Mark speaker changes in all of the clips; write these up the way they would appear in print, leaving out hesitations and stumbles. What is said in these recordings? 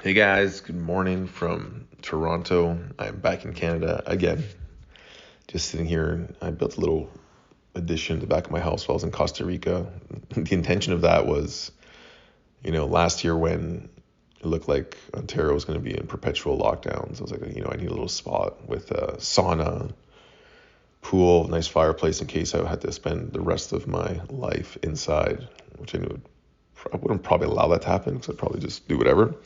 Speaker 1: Hey guys, good morning from Toronto. I'm back in Canada again. Just sitting here. I built a little addition to the back of my house while I was in Costa Rica. The intention of that was, last year when it looked like Ontario was going to be in perpetual lockdowns, I was like, I need a little spot with a sauna, pool, nice fireplace in case I had to spend the rest of my life inside, which I wouldn't probably allow that to happen because I'd probably just do whatever.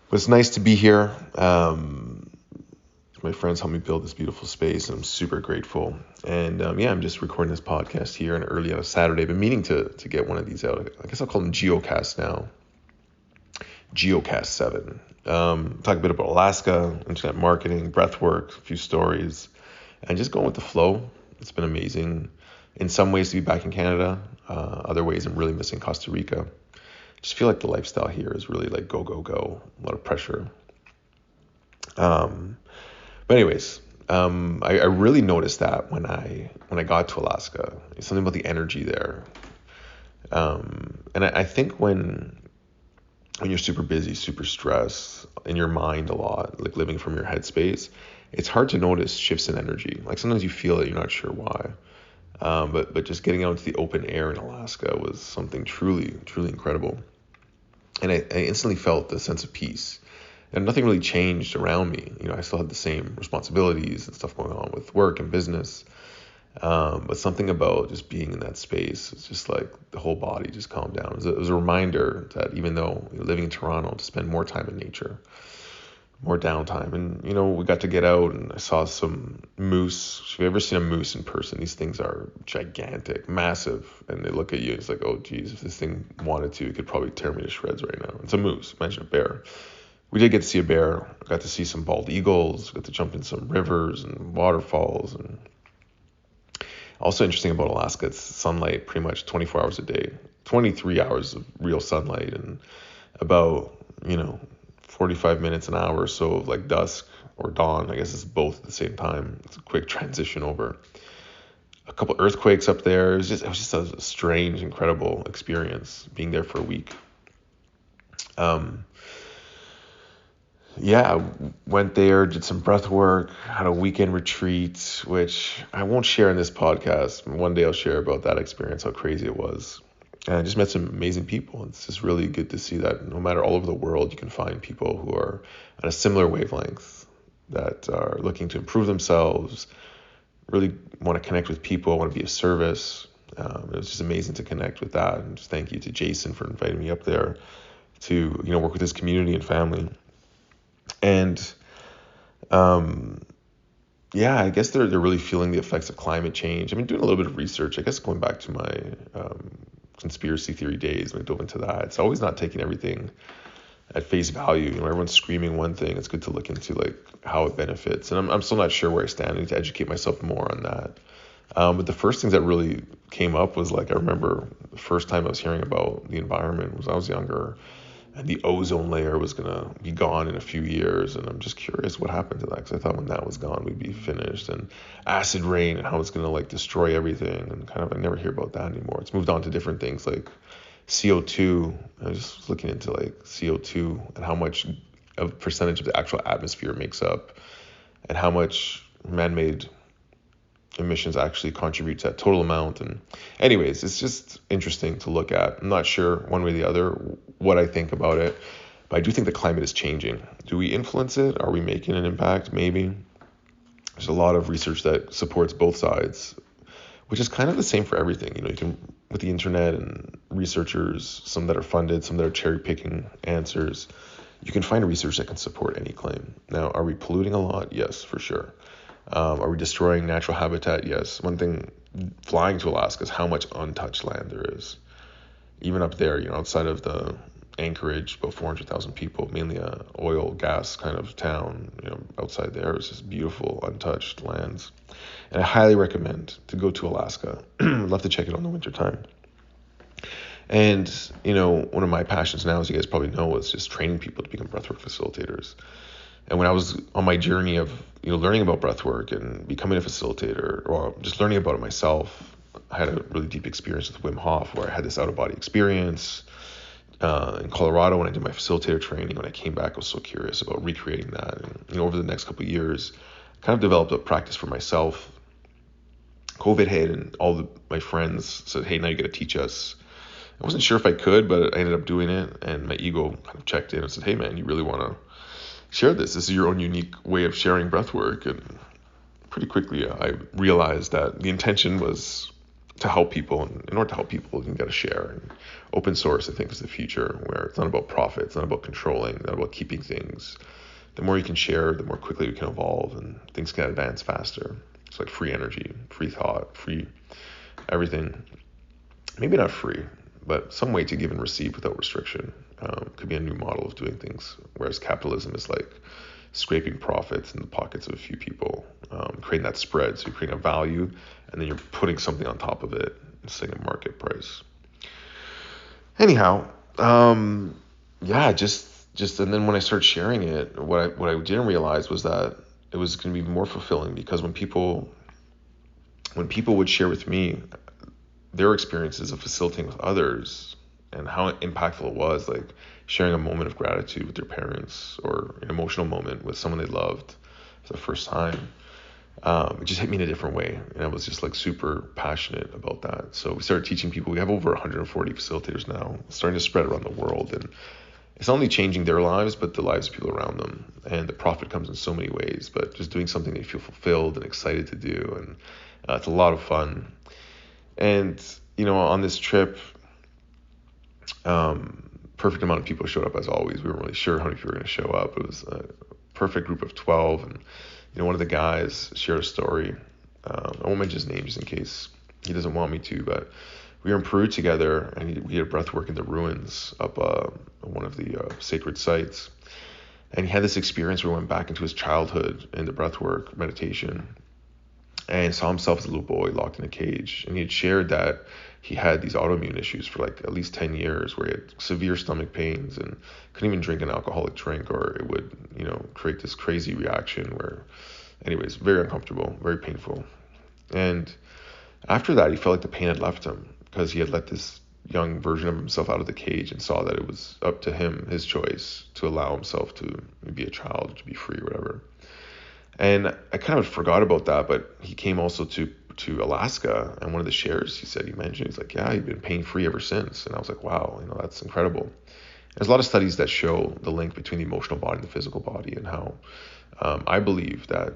Speaker 1: But it's nice to be here. My friends helped me build this beautiful space, and I'm super grateful. And I'm just recording this podcast here and early on a Saturday. I've been meaning to get one of these out. I guess I'll call them Giocast now. Giocast 7. Talk a bit about Alaska, internet marketing, breathwork, a few stories, and just going with the flow. It's been amazing. In some ways to be back in Canada. Other ways I'm really missing Costa Rica. Just feel like the lifestyle here is really like go, go, go. A lot of pressure. But anyways, I really noticed that when I got to Alaska, something about the energy there. And I think when you're super busy, super stressed, in your mind a lot, like living from your headspace, it's hard to notice shifts in energy. Like sometimes you feel it, you're not sure why. But just getting out into the open air in Alaska was something truly, truly incredible. And I instantly felt the sense of peace. And nothing really changed around me. I still had the same responsibilities and stuff going on with work and business. But something about just being in that space, it's just like the whole body just calmed down. It was a reminder that even though living in Toronto, to spend more time in nature, more downtime. And, we got to get out and I saw some moose. If you've ever seen a moose in person, these things are gigantic, massive. And they look at you, it's like, oh, geez, if this thing wanted to, it could probably tear me to shreds right now. It's a moose. Imagine a bear. We did get to see a bear. Got to see some bald eagles. Got to jump in some rivers and waterfalls. And also interesting about Alaska, it's sunlight pretty much 24 hours a day, 23 hours of real sunlight, and about 45 minutes an hour or so of like dusk or dawn. I guess it's both at the same time. It's a quick transition over. A couple earthquakes up there. It was just a strange, incredible experience being there for a week. Yeah, went there, did some breath work, had a weekend retreat, which I won't share in this podcast. One day I'll share about that experience, how crazy it was. And I just met some amazing people. It's just really good to see that no matter all over the world, you can find people who are on a similar wavelength that are looking to improve themselves, really want to connect with people, want to be of service. It was just amazing to connect with that. And just thank you to Jason for inviting me up there to, work with his community and family. And I guess they're really feeling the effects of climate change. I've been doing a little bit of research, I guess going back to my conspiracy theory days when I dove into that. It's always not taking everything at face value. Everyone's screaming one thing. It's good to look into like how it benefits. And I'm still not sure where I stand. I need to educate myself more on that. But the first things that really came up was like, I remember the first time I was hearing about the environment was I was younger. And the ozone layer was going to be gone in a few years. And I'm just curious what happened to that, because I thought when that was gone, we'd be finished. And acid rain and how it's going to like destroy everything. And kind of I never hear about that anymore. It's moved on to different things like CO2. I was just looking into like CO2 and how much of percentage of the actual atmosphere makes up and how much man-made emissions actually contribute to that total amount. And anyways, it's just interesting to look at. I'm not sure one way or the other what I think about it, but I do think the climate is changing. Do we influence it? Are we making an impact? Maybe. There's a lot of research that supports both sides, which is kind of the same for everything. You can, with the internet and researchers, some that are funded, some that are cherry picking answers, you can find research that can support any claim. Now, are we polluting a lot? Yes, for sure. Are we destroying natural habitat? Yes. One thing, flying to Alaska is how much untouched land there is. Even up there, outside of the Anchorage, about 400,000 people, mainly a oil, gas kind of town, outside there is just beautiful, untouched lands. And I highly recommend to go to Alaska. I'd love to check it out in the wintertime. And, one of my passions now, as you guys probably know, is just training people to become breathwork facilitators. And when I was on my journey of, learning about breathwork and becoming a facilitator, or just learning about it myself, I had a really deep experience with Wim Hof where I had this out-of-body experience, in Colorado when I did my facilitator training. When I came back, I was so curious about recreating that. And over the next couple of years, kind of developed a practice for myself. COVID hit, and my friends said, "Hey, now you got to teach us." I wasn't sure if I could, but I ended up doing it, and my ego kind of checked in and said, "Hey, man, you really want to share this? This is your own unique way of sharing breathwork." And pretty quickly, I realized that the intention was to help people, and in order to help people, you got to share. And open source, I think, is the future, where it's not about profit, it's not about controlling, not about keeping things. The more you can share, the more quickly we can evolve, and things can advance faster. It's like free energy, free thought, free everything. Maybe not free, but some way to give and receive without restriction. Could be a new model of doing things, whereas capitalism is like scraping profits in the pockets of a few people, creating that spread. So you're creating a value, and then you're putting something on top of it, saying a market price. Anyhow, yeah, just and then when I started sharing it, what I didn't realize was that it was going to be more fulfilling, because when people would share with me their experiences of facilitating with others and how impactful it was, like sharing a moment of gratitude with their parents, or an emotional moment with someone they loved for the first time, it just hit me in a different way. And I was just like super passionate about that. So we started teaching people. We have over 140 facilitators now, starting to spread around the world. And it's not only changing their lives, but the lives of people around them. And the profit comes in so many ways, but just doing something they feel fulfilled and excited to do. And it's a lot of fun. And, on this trip, perfect amount of people showed up as always. We weren't really sure how many people were going to show up. It was a perfect group of 12. And, one of the guys shared a story. I won't mention his name just in case he doesn't want me to, but we were in Peru together, and we had breathwork in the ruins up one of the sacred sites. And he had this experience where he went back into his childhood in the breathwork meditation, and saw himself as a little boy locked in a cage. And he had shared that he had these autoimmune issues for like at least 10 years, where he had severe stomach pains and couldn't even drink an alcoholic drink, or it would, create this crazy reaction where, anyways, very uncomfortable, very painful. And after that, he felt like the pain had left him, because he had let this young version of himself out of the cage and saw that it was up to him, his choice, to allow himself to be a child, to be free, whatever. And I kind of forgot about that, but he came also to Alaska, and one of the shares he mentioned, he's like, yeah, he'd been pain-free ever since. And I was like, wow, that's incredible. There's a lot of studies that show the link between the emotional body and the physical body, and how I believe that,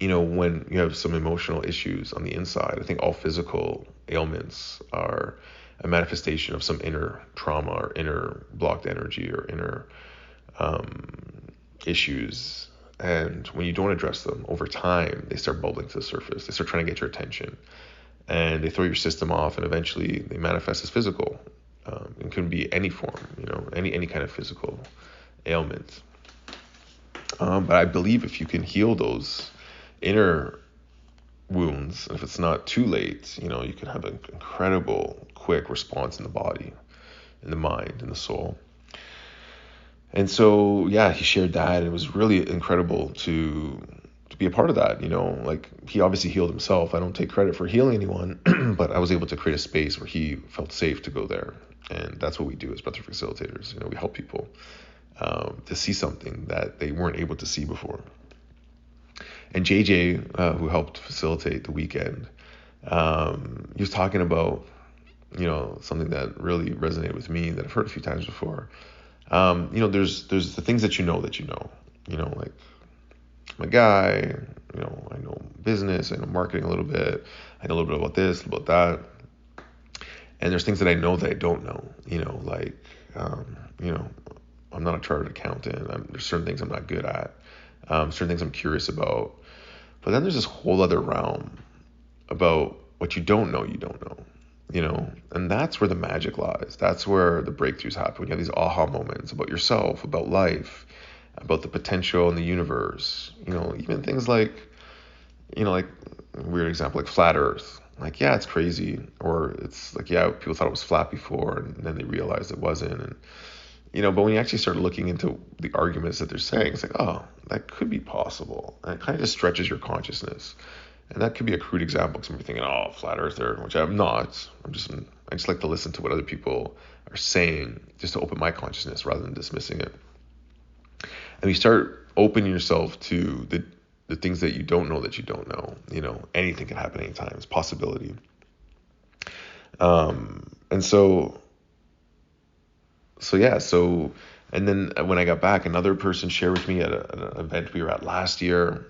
Speaker 1: when you have some emotional issues on the inside, I think all physical ailments are a manifestation of some inner trauma, or inner blocked energy, or inner issues. And when you don't address them, over time, they start bubbling to the surface. They start trying to get your attention, and they throw your system off, and eventually they manifest as physical. It can be any form, any kind of physical ailment. But I believe if you can heal those inner wounds, and if it's not too late, you can have an incredible, quick response in the body, in the mind, in the soul. And so, yeah, he shared that, and it was really incredible to be a part of that. Like, he obviously healed himself. I don't take credit for healing anyone, but I was able to create a space where he felt safe to go there. And that's what we do as breathwork facilitators. We help people to see something that they weren't able to see before. And JJ, who helped facilitate the weekend, he was talking about, something that really resonated with me, that I've heard a few times before. There's the things that like, I'm a guy, I know business, I know marketing a little bit, I know a little bit about this, about that. And there's things that I know that I don't know, like, I'm not a chartered accountant. There's certain things I'm not good at, certain things I'm curious about. But then there's this whole other realm about what you don't know, and that's where the magic lies. That's where the breakthroughs happen, when you have these aha moments about yourself, about life, about the potential in the universe. Even things like, like a weird example, like flat Earth. Like, yeah, it's crazy. Or it's like, yeah, people thought it was flat before, and then they realized it wasn't. And, but when you actually start looking into the arguments that they're saying, it's like, oh, that could be possible. And it kind of just stretches your consciousness. And that could be a crude example because I'm thinking, oh, flat earther, which I'm not. I just like to listen to what other people are saying just to open my consciousness rather than dismissing it. And you start opening yourself to the things that you don't know that you don't know. Anything can happen anytime. It's possibility. And so yeah. And then when I got back, another person shared with me at an event we were at last year.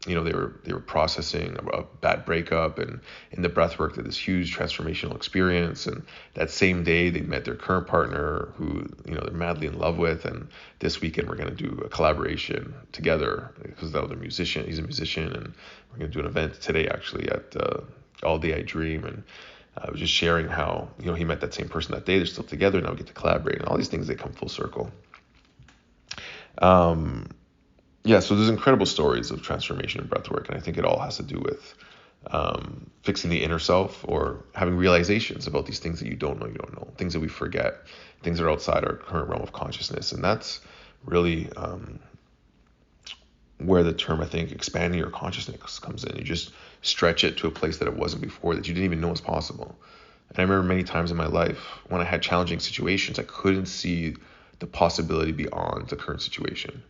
Speaker 1: They were processing a bad breakup, and in the breathwork, did this huge transformational experience. And that same day, they met their current partner, who they're madly in love with. And this weekend, we're going to do a collaboration together because the other musician, he's a musician, and we're going to do an event today actually at All Day I Dream. And I was just sharing how he met that same person that day. They're still together now. We get to collaborate, and all these things, they come full circle. Yeah, so there's incredible stories of transformation in breathwork, and I think it all has to do with fixing the inner self or having realizations about these things that you don't know, things that we forget, things that are outside our current realm of consciousness. And that's really where the term, I think, expanding your consciousness comes in. You just stretch it to a place that it wasn't before, that you didn't even know was possible. And I remember many times in my life when I had challenging situations, I couldn't see the possibility beyond the current situation.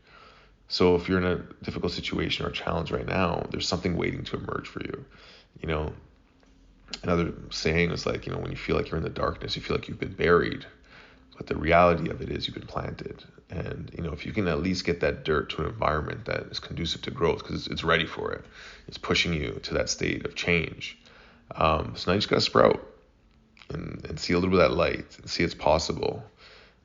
Speaker 1: So if you're in a difficult situation or a challenge right now, there's something waiting to emerge for you. Another saying is like, when you feel like you're in the darkness, you feel like you've been buried, but the reality of it is you've been planted. And, if you can at least get that dirt to an environment that is conducive to growth, because it's ready for it, it's pushing you to that state of change. So now you just got to sprout and see a little bit of that light and see it's possible.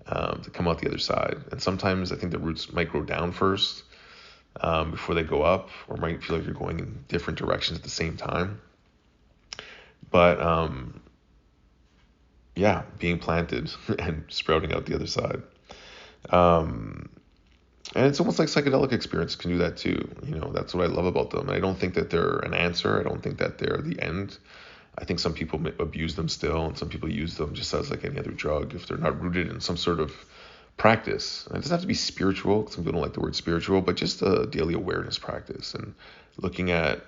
Speaker 1: To come out the other side. And sometimes I think the roots might grow down first before they go up, or might feel like you're going in different directions at the same time. But yeah, being planted and sprouting out the other side. And it's almost like psychedelic experience can do that too. That's what I love about them. And I don't think that they're an answer. I don't think that they're the end. I think some people abuse them still, and some people use them just as like any other drug if they're not rooted in some sort of practice. And it doesn't have to be spiritual. Some people don't like the word spiritual, but just a daily awareness practice and looking at,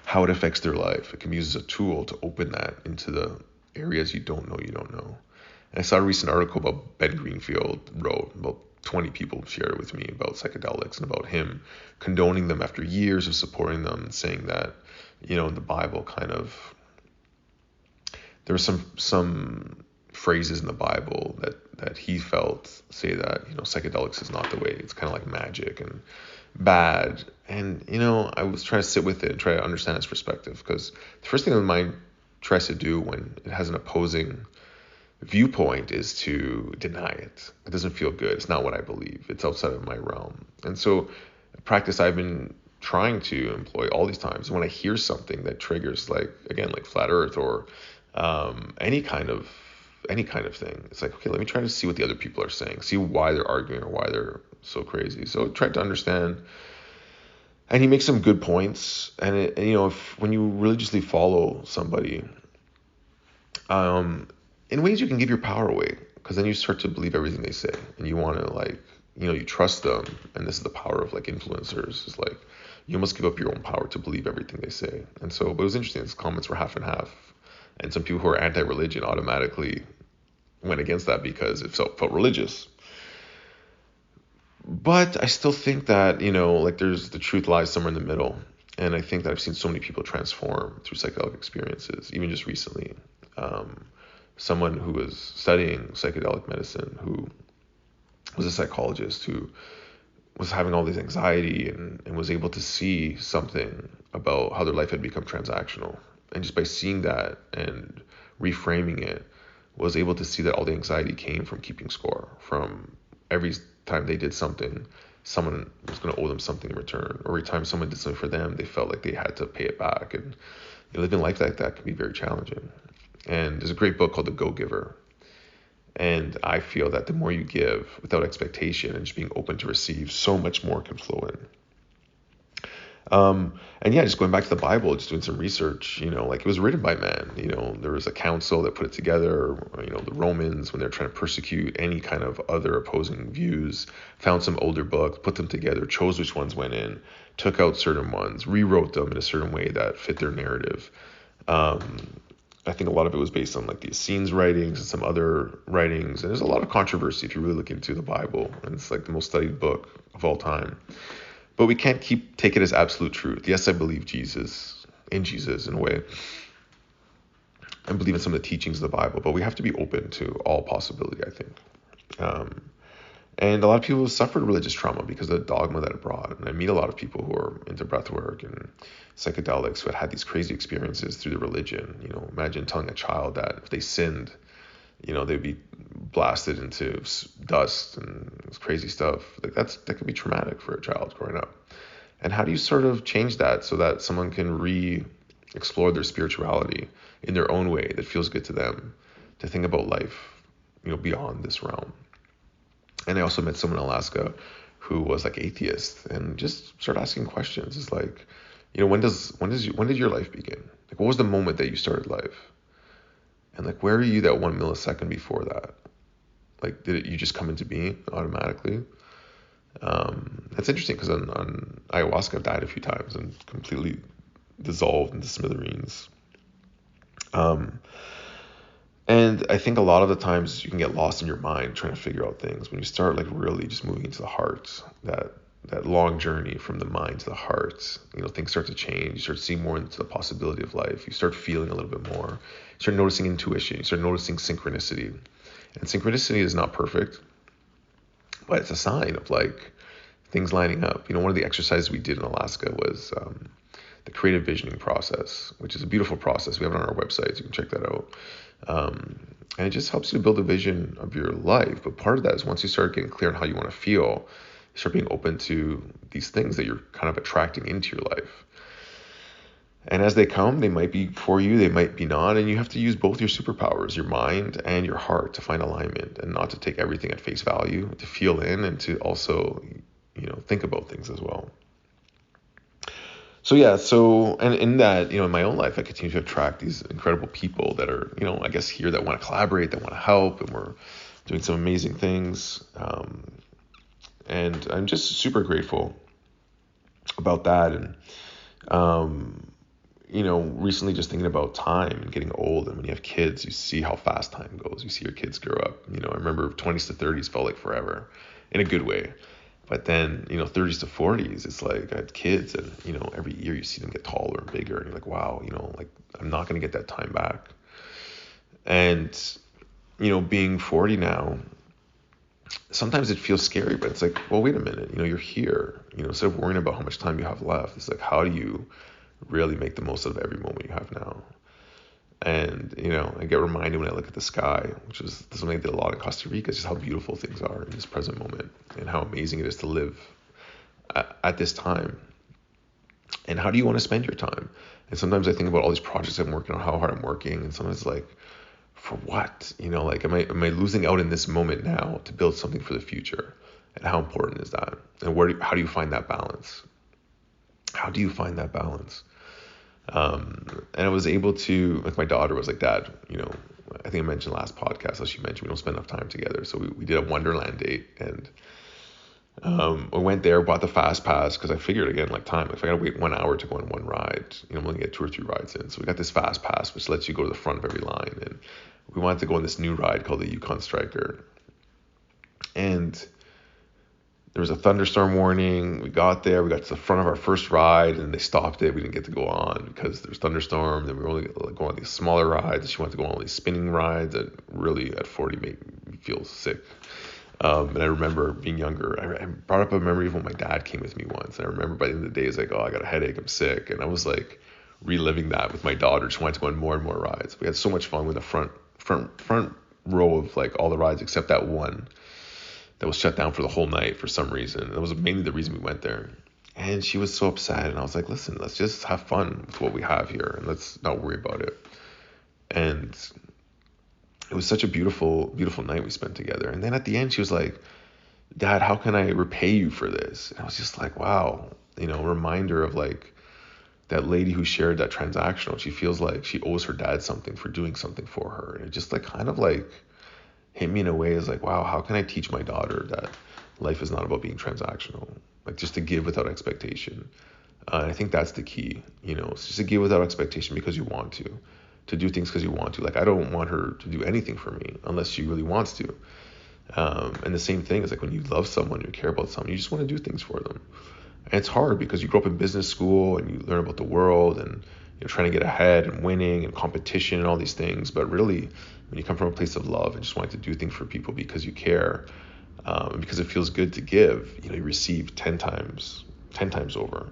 Speaker 1: how it affects their life. It can be used as a tool to open that into the areas you don't know. And I saw a recent article about Ben Greenfield wrote, about 20 people shared it with me about psychedelics and about him condoning them after years of supporting them and saying that, in the Bible kind of, there were some phrases in the Bible that he felt say that, psychedelics is not the way. It's kind of like magic and bad. And, I was trying to sit with it and try to understand his perspective, because the first thing the mind tries to do when it has an opposing viewpoint is to deny it. It doesn't feel good. It's not what I believe. It's outside of my realm. And so a practice I've been trying to employ all these times, when I hear something that triggers, like flat earth or any kind of thing, it's like, okay, let me try to see what the other people are saying, see why they're arguing or why they're so crazy. So I tried to understand, and he makes some good points. And when you religiously follow somebody, in ways you can give your power away, because then you start to believe everything they say, and you want to you trust them. And this is the power of influencers. It's like you almost give up your own power to believe everything they say. And so, but it was interesting. His comments were half and half, and some people who are anti-religion automatically went against that because it felt religious. But I still think that there's the truth lies somewhere in the middle. And I think that I've seen so many people transform through psychedelic experiences, even just recently. Someone who was studying psychedelic medicine, who was a psychologist, who was having all this anxiety and was able to see something about how their life had become transactional. And just by seeing that and reframing it, was able to see that all the anxiety came from keeping score, from every time they did something, someone was going to owe them something in return. Or every time someone did something for them, they felt like they had to pay it back. And living life like that can be very challenging. And there's a great book called The Go-Giver. And I feel that the more you give without expectation and just being open to receive, so much more can flow in. And yeah, just going back to the Bible, just doing some research, like it was written by men. There was a council that put it together. The Romans, when they're trying to persecute any kind of other opposing views, found some older books, put them together, chose which ones went in, took out certain ones, rewrote them in a certain way that fit their narrative. I think a lot of it was based on like the Essenes writings and some other writings. And there's a lot of controversy if you really look into the Bible. And it's like the most studied book of all time. But we can't take it as absolute truth. Yes, I believe in Jesus in a way. I believe in some of the teachings of the Bible, but we have to be open to all possibility, I think. And a lot of people have suffered religious trauma because of the dogma that it brought. And I meet a lot of people who are into breathwork and psychedelics who had these crazy experiences through the religion. Imagine telling a child that if they sinned, they'd be blasted into dust and crazy stuff. Like that could be traumatic for a child growing up. And how do you sort of change that so that someone can explore their spirituality in their own way that feels good to them, to think about life, beyond this realm? And I also met someone in Alaska who was like atheist and just started asking questions. It's like, when did your life begin? Like, what was the moment that you started life? And like, where are you that 1 millisecond before that? Like, did you just come into being automatically? That's interesting because on ayahuasca, I've died a few times and completely dissolved into smithereens. And I think a lot of the times you can get lost in your mind trying to figure out things. When you start like really just moving into the heart, that long journey from the mind to the heart, things start to change. You start seeing more into the possibility of life. You start feeling a little bit more. You start noticing intuition. You start noticing synchronicity. And synchronicity is not perfect, but it's a sign of like things lining up. One of the exercises we did in Alaska was the creative visioning process, which is a beautiful process. We have it on our website, so you can check that out. And it just helps you to build a vision of your life. But part of that is once you start getting clear on how you want to feel, you start being open to these things that you're kind of attracting into your life. And as they come, they might be for you, they might be not. And you have to use both your superpowers, your mind and your heart, to find alignment and not to take everything at face value, to feel in and to also, think about things as well. And in that, in my own life, I continue to attract these incredible people that are, I guess here that want to collaborate, that want to help, and we're doing some amazing things. And I'm just super grateful about that. And, recently just thinking about time and getting old. And when you have kids, you see how fast time goes. You see your kids grow up. I remember 20s to 30s felt like forever in a good way. But then, 30s to 40s, it's like I had kids and, every year you see them get taller and bigger and you're like, wow, like I'm not going to get that time back. And, being 40 now, sometimes it feels scary, but it's like, well, wait a minute, you're here, instead of worrying about how much time you have left, it's like, how do you really make the most of every moment you have now? And, I get reminded when I look at the sky, which is something I did a lot in Costa Rica, just how beautiful things are in this present moment and how amazing it is to live at this time. And how do you want to spend your time? And sometimes I think about all these projects I'm working on, how hard I'm working. And sometimes it's like, for what? Like, am I losing out in this moment now to build something for the future? And how important is that? And how do you find that balance? How do you find that balance? And I was able to, like, my daughter was like, Dad, I think I mentioned last podcast, as she mentioned, we don't spend enough time together. So we did a Wonderland date, and I went there, bought the fast pass, because I figured, again, like time, if I gotta wait 1 hour to go on one ride, I'm only get 2 or 3 rides in. So we got this fast pass, which lets you go to the front of every line. And we wanted to go on this new ride called the Yukon Striker. And there was a thunderstorm warning. We got there. We got to the front of our first ride, and they stopped it. We didn't get to go on because there was thunderstorm. Then we were only going on these smaller rides. She wanted to go on all these spinning rides that really, at 40, made me feel sick. And I remember being younger. I brought up a memory of when my dad came with me once. And I remember by the end of the day, it's like, oh, I got a headache. I'm sick. And I was like reliving that with my daughter. She wanted to go on more and more rides. We had so much fun with the front row of like all the rides except that one that was shut down for the whole night for some reason. That was mainly the reason we went there. And she was so upset. And I was like, listen, let's just have fun with what we have here and let's not worry about it. And it was such a beautiful, beautiful night we spent together. And then at the end, she was like, Dad, how can I repay you for this? And I was just like, wow, reminder of like that lady who shared that transactional. She feels like she owes her dad something for doing something for her. And it just like kind of like hit me in a way as like, wow, how can I teach my daughter that life is not about being transactional? Like just to give without expectation. And I think that's the key, it's just to give without expectation because you want to do things because you want to. Like I don't want her to do anything for me unless she really wants to. And the same thing is like when you love someone, you care about someone, you just want to do things for them. And it's hard because you grow up in business school and you learn about the world and you're trying to get ahead and winning and competition and all these things. But really, when you come from a place of love and just wanting to do things for people because you care, and because it feels good to give, you receive 10 times over.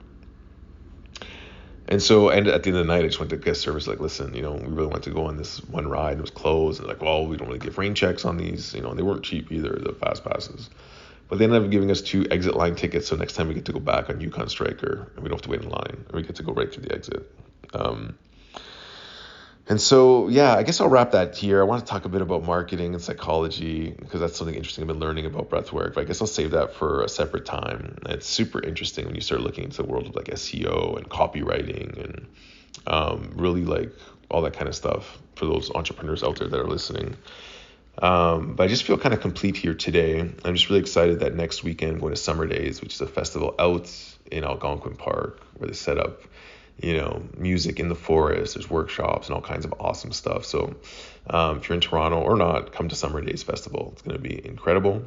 Speaker 1: And so, and at the end of the night, I just went to guest service, like, listen, we really wanted to go on this one ride. And it was closed. And like, well, we don't really give rain checks on these, and they weren't cheap either, the fast passes. But they ended up giving us 2 exit line tickets. So next time we get to go back on Yukon Striker and we don't have to wait in line and we get to go right through the exit. And so, yeah, I guess I'll wrap that here. I want to talk a bit about marketing and psychology because that's something interesting I've been learning about breathwork. But I guess I'll save that for a separate time. It's super interesting when you start looking into the world of like SEO and copywriting and really like all that kind of stuff for those entrepreneurs out there that are listening. But I just feel kind of complete here today. I'm just really excited that next weekend I'm going to Summer Days, which is a festival out in Algonquin Park where they set up music in the forest, there's workshops and all kinds of awesome stuff. So if you're in Toronto or not, come to Summer Days Festival. It's going to be incredible.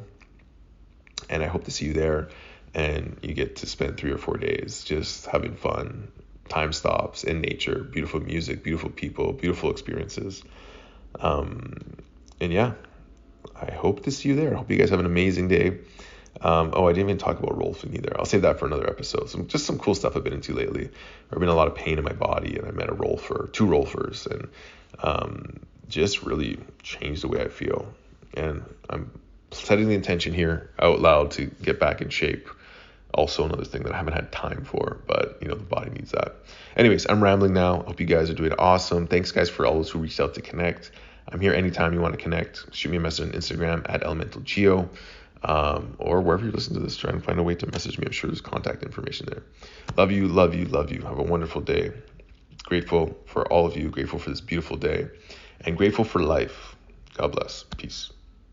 Speaker 1: And I hope to see you there. And you get to spend 3 or 4 days just having fun, time stops in nature, beautiful music, beautiful people, beautiful experiences. And yeah, I hope to see you there. I hope you guys have an amazing day. I didn't even talk about rolfing either. I'll save that for another episode. Some cool stuff I've been into lately. I've been in a lot of pain in my body, and I met 2 rolfers, and just really changed the way I feel. And I'm setting the intention here out loud to get back in shape. Also another thing that I haven't had time for, but the body needs that. Anyways, I'm rambling now. Hope you guys are doing awesome. Thanks guys for all those who reached out to connect. I'm here anytime you want to connect. Shoot me a message on Instagram at elementalgeo. Or wherever you listen to this, try and find a way to message me. I'm sure there's contact information there. Love you, love you, love you. Have a wonderful day. Grateful for all of you. Grateful for this beautiful day. And grateful for life. God bless. Peace.